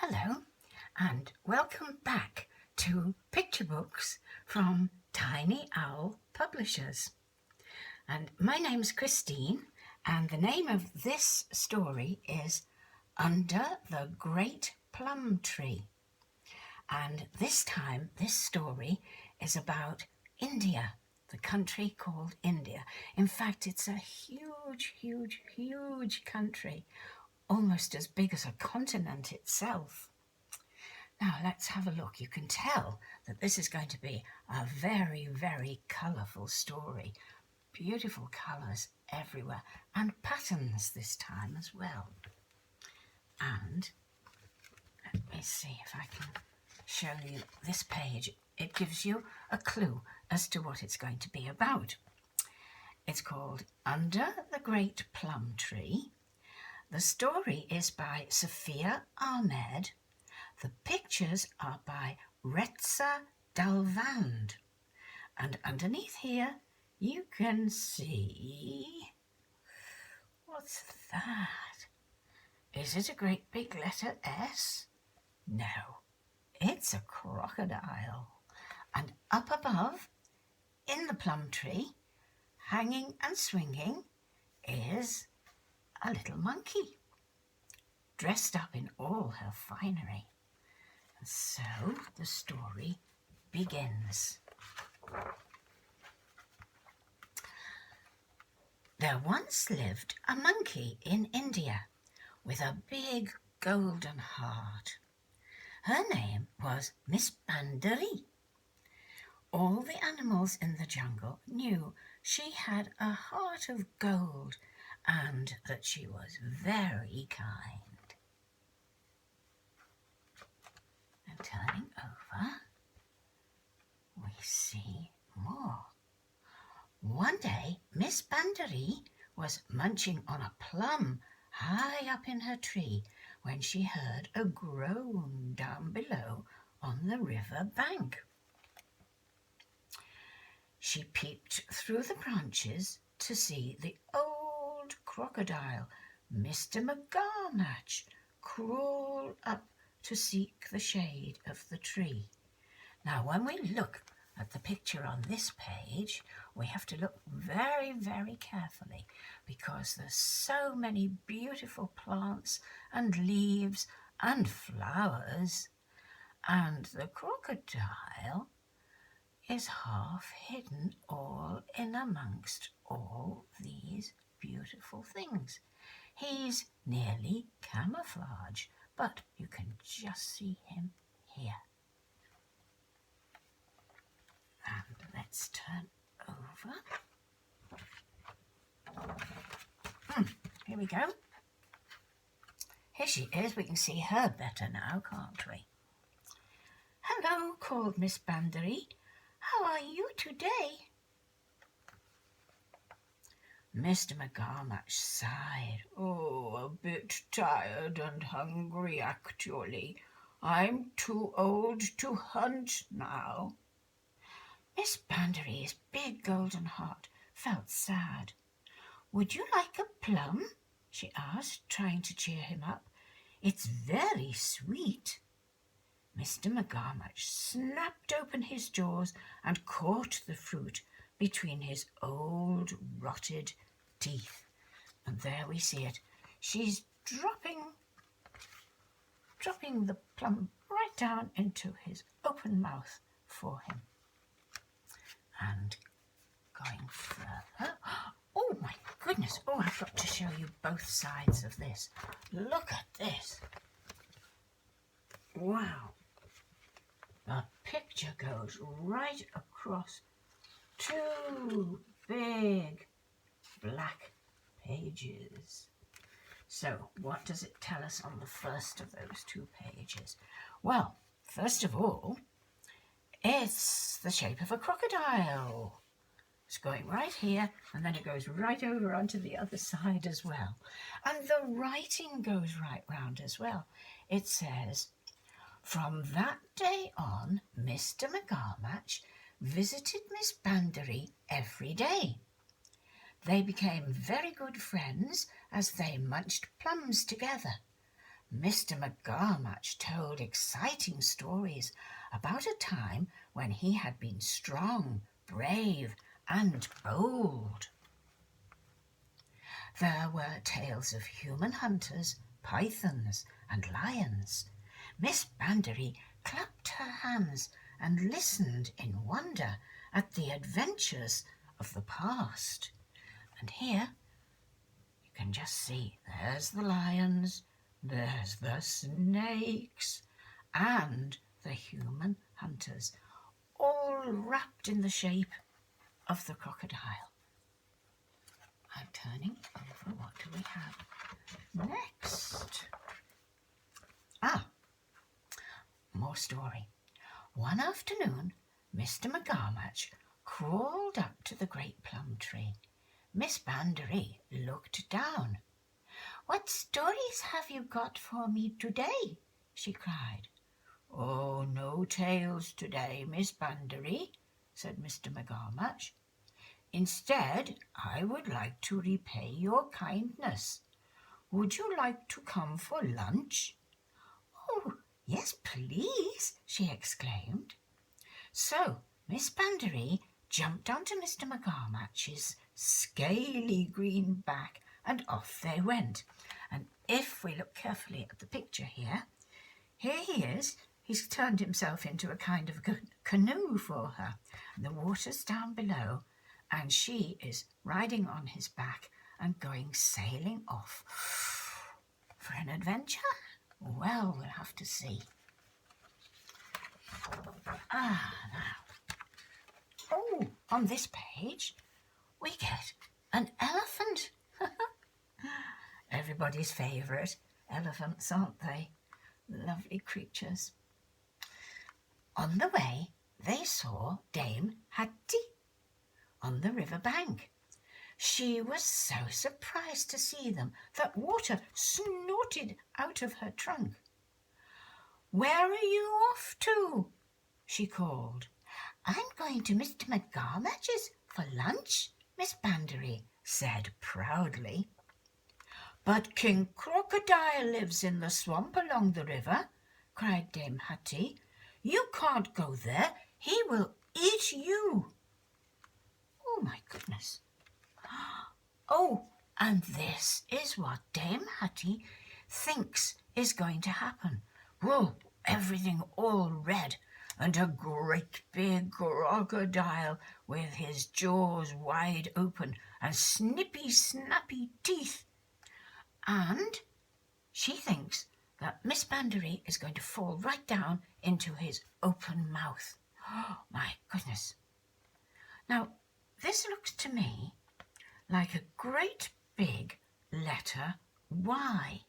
Hello and welcome back to Picture Books from Tiny Owl Publishers. And my name's Christine and the name of this story is Under the Great Plum Tree. And this time this story is about India, the country called India. In fact, it's a huge country, almost as big as a continent itself. Now let's have a look. You can tell that this is going to be a very colourful story. Beautiful colours everywhere and patterns this time as well. And let me see if I can show you this page. It gives you a clue as to what it's going to be about. It's called Under the Great Plum Tree. The story is by Sophia Ahmed. The pictures are by Retsa Dalvand. And underneath here you can see... What's that? Is it a great big letter S? No, it's a crocodile. And up above, in the plum tree, hanging and swinging, is a little monkey, dressed up in all her finery. And so the story begins. There once lived a monkey in India with a big golden heart. Her name was Miss Bandari. All the animals in the jungle knew she had a heart of gold and that she was very kind. And turning over, we see more. One day, Miss Bandari was munching on a plum high up in her tree when she heard a groan down below on the river bank. She peeped through the branches to see the old crocodile, Mr. McGarmatch, crawl up to seek the shade of the tree. Now, when we look at the picture on this page, we have to look very carefully because there's so many beautiful plants and leaves and flowers, and the crocodile is half hidden all in amongst all these beautiful things. He's nearly camouflage, but you can just see him here. And let's turn over. Here we go. Here she is. We can see her better now, can't we? Hello, called Miss Bandari. How are you today? Mr. McGarmatch sighed. Oh, a bit tired and hungry, actually. I'm too old to hunt now. Miss Bandari's big golden heart felt sad. Would you like a plum? She asked, trying to cheer him up. It's very sweet. Mr. McGarmatch snapped open his jaws and caught the fruit between his old rotted teeth. And there we see it. She's dropping the plum right down into his open mouth for him. And going further, oh my goodness, oh, I've got to show you both sides of this. Look at this. Wow. The picture goes right across two big black pages. So what does it tell us on the first of those two pages? Well, first of all, it's the shape of a crocodile. It's going right here, and then it goes right over onto the other side as well. And the writing goes right round as well. It says, from that day on, Mr. McGarmatch visited Miss Bandari every day. They became very good friends as they munched plums together. Mr. McGarmatch told exciting stories about a time when he had been strong, brave, and bold. There were tales of human hunters, pythons, and lions. Miss Bandery clapped her hands and listened in wonder at the adventures of the past. And here you can just see there's the lions, there's the snakes, and the human hunters, all wrapped in the shape of the crocodile. I'm turning over. What do we have next? More story. One afternoon, Mr. McGarmatch crawled up to the Great Plum Tree. Miss Bandery looked down. "What stories have you got for me today?" she cried. "Oh, no tales today, Miss Bandery," said Mr. McGarmatch. "Instead, I would like to repay your kindness. Would you like to come for lunch?" "Oh, yes, please," she exclaimed. So Miss Bandery jumped onto Mr. McGarmatch's scaly green back, and off they went. And if we look carefully at the picture here he is. He's turned himself into a kind of canoe for her. And the water's down below, and she is riding on his back and going sailing off for an adventure. Well, we'll have to see. Now. Oh, on this page, we get an elephant. Everybody's favourite, elephants, aren't they? Lovely creatures. On the way, they saw Dame Hattie on the river bank. She was so surprised to see them that water snorted out of her trunk. "Where are you off to?" she called. "I'm going to Mr. McGarmatch's for lunch," Miss Bandery said proudly. "But King Crocodile lives in the swamp along the river," cried Dame Hattie. "You can't go there. He will eat you." Oh, my goodness. Oh, and this is what Dame Hattie thinks is going to happen. Whoa, everything all red, and a great big crocodile with his jaws wide open and snippy, snappy teeth. And she thinks that Miss Bandery is going to fall right down into his open mouth. Oh, my goodness. Now, this looks to me like a great big letter Y.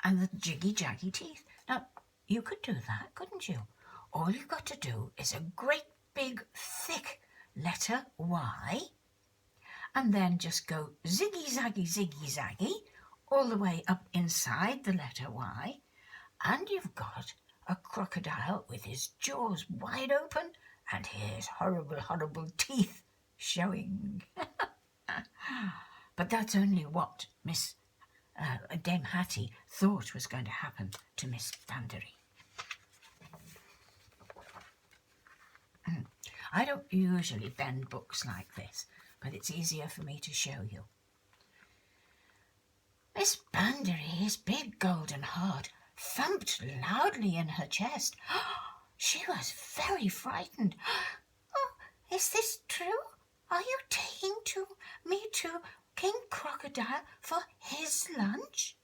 And the jiggy-jaggy teeth. Now, you could do that, couldn't you? All you've got to do is a great big, thick letter Y, and then just go ziggy-zaggy all the way up inside the letter Y, and you've got a crocodile with his jaws wide open and his horrible, horrible teeth showing. But that's only what Dame Hattie thought was going to happen to Miss Bandery. I don't usually bend books like this, but it's easier for me to show you. Miss Bandery's big golden heart thumped loudly in her chest. She was very frightened. "Oh, is this true? Are you taking me to King Crocodile for his lunch?"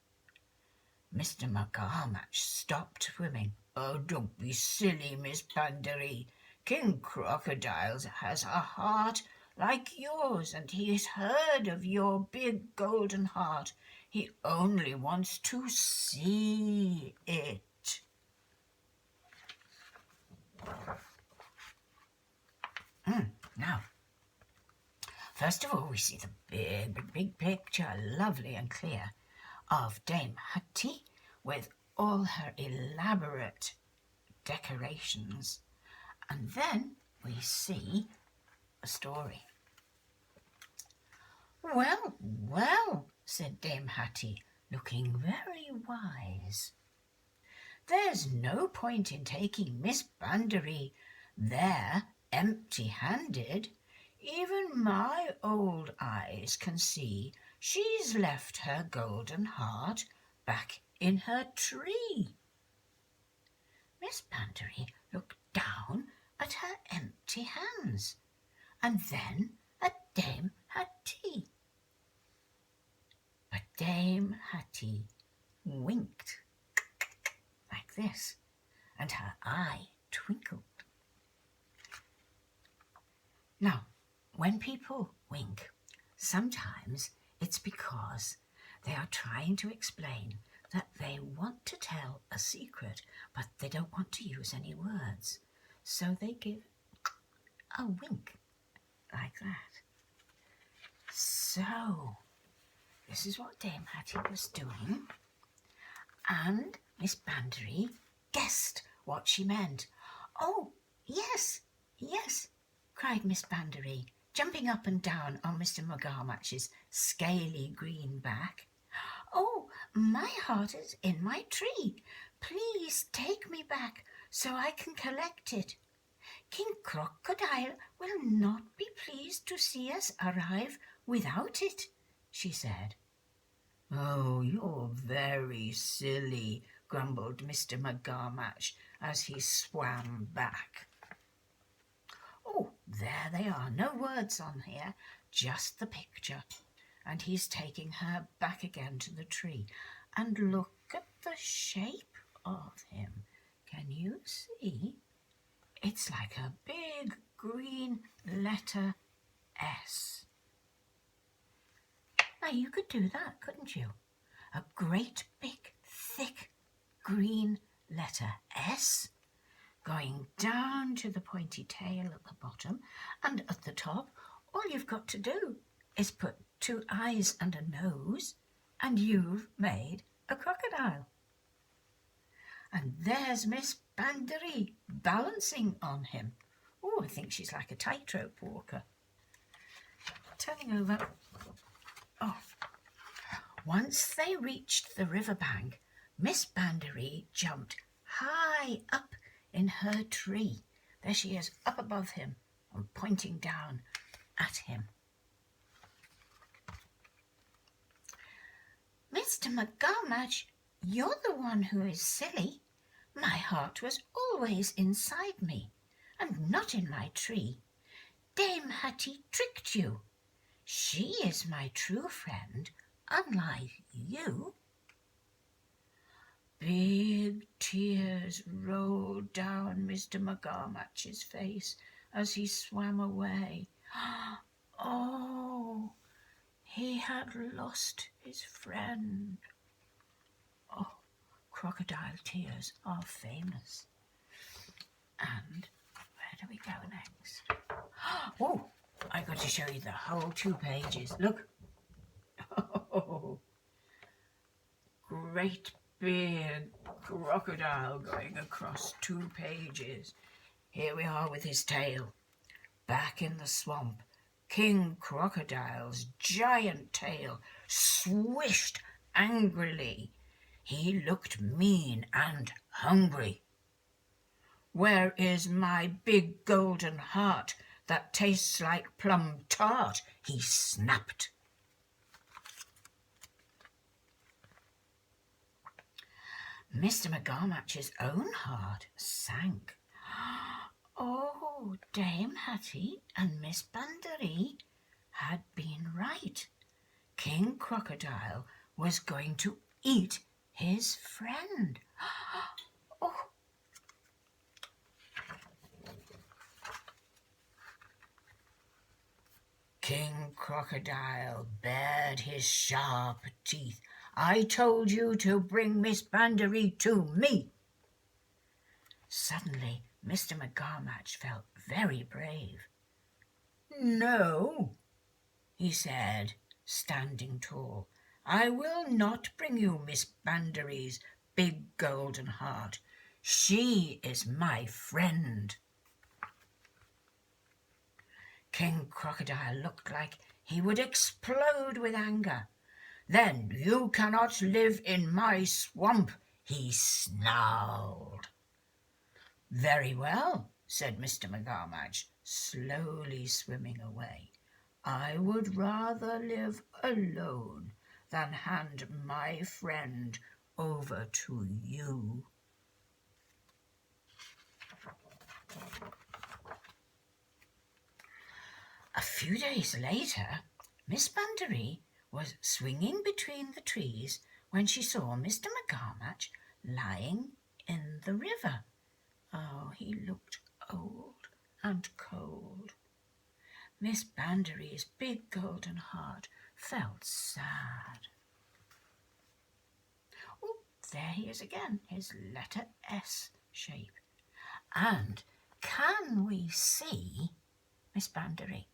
Mr. McGarmatch stopped swimming. "Oh, don't be silly, Miss Bandery. King Crocodile has a heart like yours, and he's heard of your big golden heart. He only wants to see it." Now, first of all, we see the big picture, lovely and clear, of Dame Hattie with all her elaborate decorations. And then we see a story. "Well, well," said Dame Hattie, looking very wise. "There's no point in taking Miss Boundary there empty-handed. Even my old eyes can see she's left her golden heart back in her tree." Miss Boundary looked down at her empty hands and then at Dame Hattie. But Dame Hattie winked like this, and her eye twinkled. Now, when people wink, sometimes it's because they are trying to explain that they want to tell a secret, but they don't want to use any words. So they give a wink like that. So, this is what Dame Hattie was doing. And Miss Boundary guessed what she meant. "Oh, yes, yes," cried Miss Boundary, jumping up and down on Mr. McGarmatch's scaly green back. "Oh, my heart is in my tree. Please take me back so I can collect it. King Crocodile will not be pleased to see us arrive without it," she said. "Oh, you're very silly," grumbled Mr. McGarmatch as he swam back. Oh, there they are, no words on here, just the picture. And he's taking her back again to the tree. And look at the shape of him. Can you see? It's like a big green letter S. Now you could do that, couldn't you? A great big thick green letter S going down to the pointy tail at the bottom, and at the top all you've got to do is put 2 eyes and a nose and you've made a crocodile. And there's Miss Boundary balancing on him. Oh, I think she's like a tightrope walker. Turning over. Oh. Once they reached the riverbank, Miss Boundary jumped high up in her tree. There she is, up above him and pointing down at him. "Mr. McGarmatch, you're the one who is silly. My heart was always inside me and not in my tree. Dame Hattie tricked you. She is my true friend, unlike you." Big tears rolled down Mr. McGarmatch's face as he swam away. Oh, he had lost his friend. Oh, crocodile tears are famous. And where do we go next? Oh, I got to show you the whole 2 pages. Look. Oh, great big crocodile going across 2 pages. Here we are with his tail. Back in the swamp, King Crocodile's giant tail swished angrily. He looked mean and hungry. "Where is my big golden heart that tastes like plum tart?" he snapped. Mr. McGarmatch's own heart sank. Oh, Dame Hattie and Miss Boundary had been right. King Crocodile was going to eat his friend. Oh. King Crocodile bared his sharp teeth. "I told you to bring Miss Boundary to me." Suddenly, Mr. McGarmatch felt very brave. "No," he said, standing tall. "I will not bring you Miss Boundary's big golden heart. She is my friend." King Crocodile looked like he would explode with anger. "Then you cannot live in my swamp," he snarled. "Very well," said Mr. McGarmadge, slowly swimming away. "I would rather live alone than hand my friend over to you." A few days later, Miss Bunbury was swinging between the trees when she saw Mr. McGarmadge lying in the river. Oh, he looked old and cold. Miss Bunbury's big golden heart felt sad. Oh, there he is again, his letter S shape. And can we see Miss Bunbury?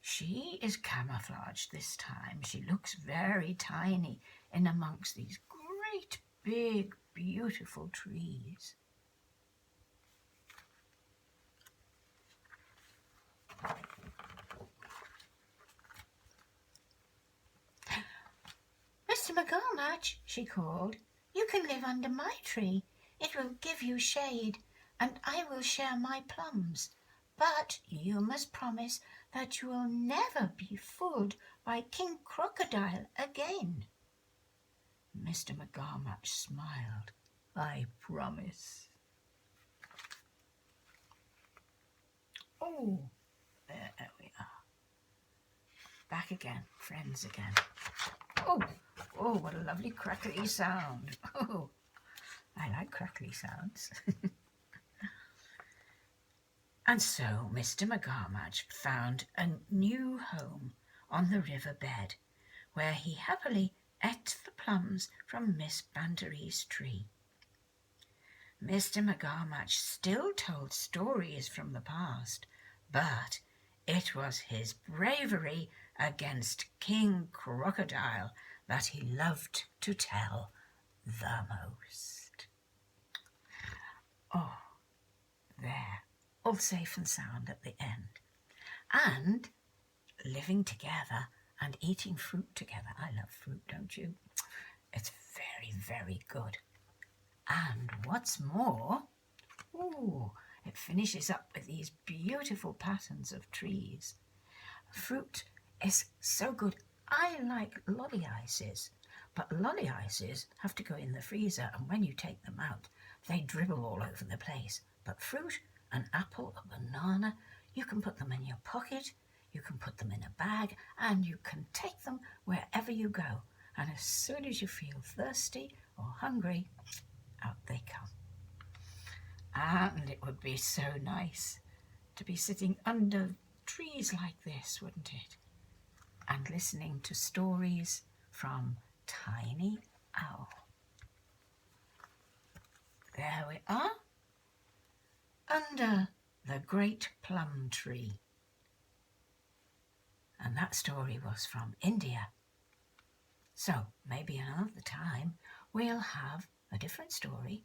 She is camouflaged this time. She looks very tiny in amongst these great big beautiful trees. "Mr. McGarmadge," she called, "you can live under my tree. It will give you shade, and I will share my plums. But you must promise that you will never be fooled by King Crocodile again." Mr. McGarmadge smiled. "I promise." Oh, there we are. Back again, friends again. Oh, what a lovely crackly sound. Oh, I like crackly sounds. And so Mr. McGarmadge found a new home on the river bed, where he happily ate the plums from Miss Bunbury's tree. Mr. McGarmadge still told stories from the past, but it was his bravery against King Crocodile that he loved to tell the most. Oh, there, all safe and sound at the end. And living together and eating fruit together. I love fruit, don't you? It's very, very good. And what's more, it finishes up with these beautiful patterns of trees. Fruit is so good. I like lolly ices, but lolly ices have to go in the freezer, and when you take them out, they dribble all over the place. But fruit, an apple, a banana, you can put them in your pocket, you can put them in a bag, and you can take them wherever you go. And as soon as you feel thirsty or hungry, out they come. And it would be so nice to be sitting under trees like this, wouldn't it? And listening to stories from Tiny Owl. There we are, under the Great Plum Tree. And that story was from India. So maybe another time we'll have a different story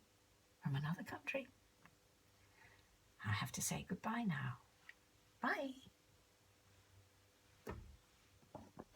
from another country. I have to say goodbye now. Bye.